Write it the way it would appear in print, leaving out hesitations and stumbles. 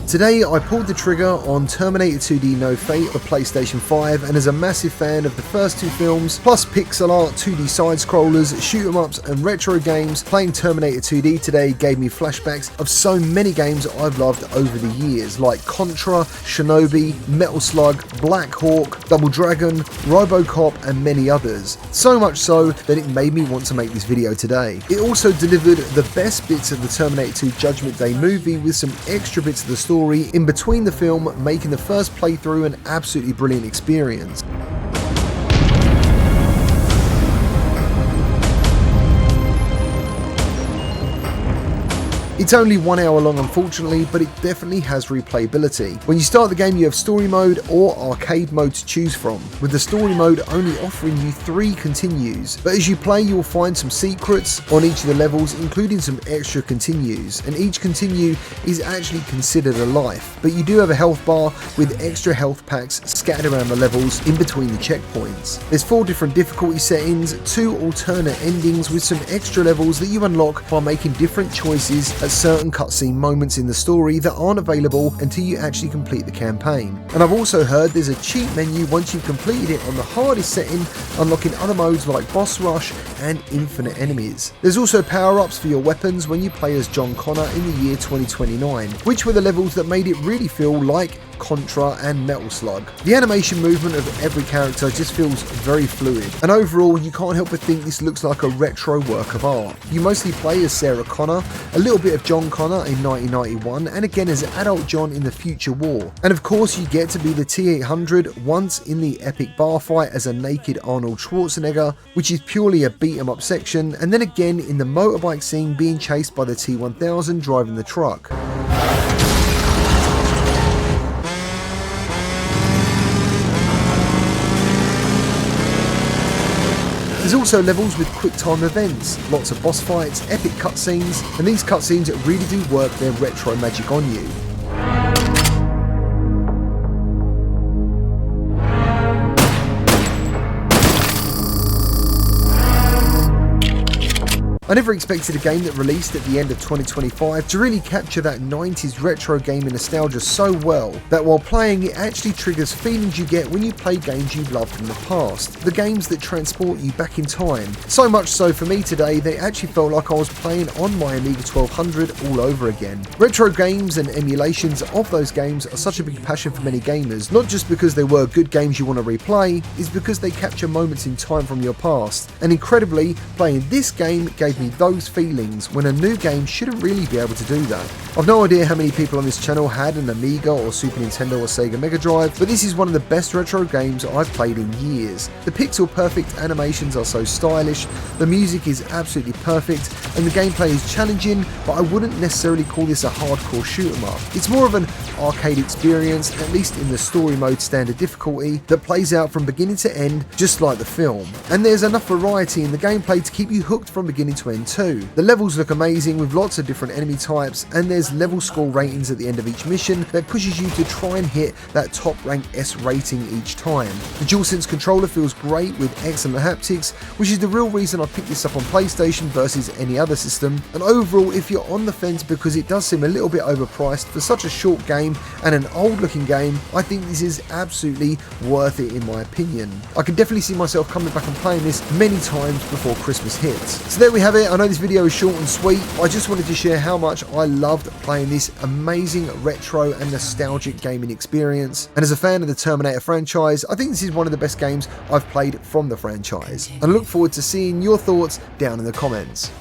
Today I pulled the trigger on Terminator 2D No Fate for PlayStation 5, and as a massive fan of the first two films, plus pixel art, 2D side-scrollers, shoot-em-ups and retro games, playing Terminator 2D today gave me flashbacks of so many games I've loved over the years, like Contra, Shinobi, Metal Slug, Black Hawk, Double Dragon, RoboCop and many others. So much so that it made me want to make this video today. It also delivered the best bits of the Terminator 2 Judgment Day movie with some extra bits of the story in between the film, making the first playthrough an absolutely brilliant experience. It's only 1 hour long unfortunately, but it definitely has replayability. When you start the game you have story mode or arcade mode to choose from, with the story mode only offering you 3 continues, but as you play you'll find some secrets on each of the levels, including some extra continues, and each continue is actually considered a life, but you do have a health bar with extra health packs scattered around the levels in between the checkpoints. There's 4 different difficulty settings, 2 alternate endings with some extra levels that you unlock by making different choices at certain cutscene moments in the story that aren't available until you actually complete the campaign. And I've also heard there's a cheat menu once you've completed it on the hardest setting, unlocking other modes like Boss Rush and Infinite Enemies. There's also power-ups for your weapons when you play as John Connor in the year 2029, which were the levels that made it really feel like Contra and Metal Slug. The animation movement of every character just feels very fluid, and overall you can't help but think this looks like a retro work of art. You mostly play as Sarah Connor, a little bit of John Connor in 1991, and again as adult John in the future war. And of course you get to be the T-800 once in the epic bar fight as a naked Arnold Schwarzenegger, which is purely a beat 'em up section, and then again in the motorbike scene being chased by the T-1000 driving the truck. There's also levels with quick time events, lots of boss fights, epic cutscenes, and these cutscenes really do work their retro magic on you. I never expected a game that released at the end of 2025 to really capture that 90s retro gaming nostalgia so well that while playing it actually triggers feelings you get when you play games you've loved from the past, the games that transport you back in time. So much so for me today, they actually felt like I was playing on my Amiga 1200 all over again. Retro games and emulations of those games are such a big passion for many gamers, not just because they were good games you want to replay, is because they capture moments in time from your past. And incredibly, playing this game gave me those feelings when a new game shouldn't really be able to do that. I've no idea how many people on this channel had an Amiga or Super Nintendo or Sega Mega Drive, but this is one of the best retro games I've played in years. The pixel perfect animations are so stylish, the music is absolutely perfect, and the gameplay is challenging, but I wouldn't necessarily call this a hardcore shoot 'em up. It's more of an arcade experience, at least in the story mode standard difficulty, that plays out from beginning to end just like the film. And there's enough variety in the gameplay to keep you hooked from beginning to end too. The levels look amazing with lots of different enemy types, and there's level score ratings at the end of each mission that pushes you to try and hit that top rank S rating each time. The DualSense controller feels great with excellent haptics, which is the real reason I picked this up on PlayStation versus any other system. And overall, if you're on the fence because it does seem a little bit overpriced for such a short game and an old looking game, I think this is absolutely worth it in my opinion. I can definitely see myself coming back and playing this many times before Christmas hits. So there we have it. I know this video is short and sweet, I just wanted to share how much I loved playing this amazing retro and nostalgic gaming experience. And as a fan of the Terminator franchise, I think this is one of the best games I've played from the franchise. And I look forward to seeing your thoughts down in the comments.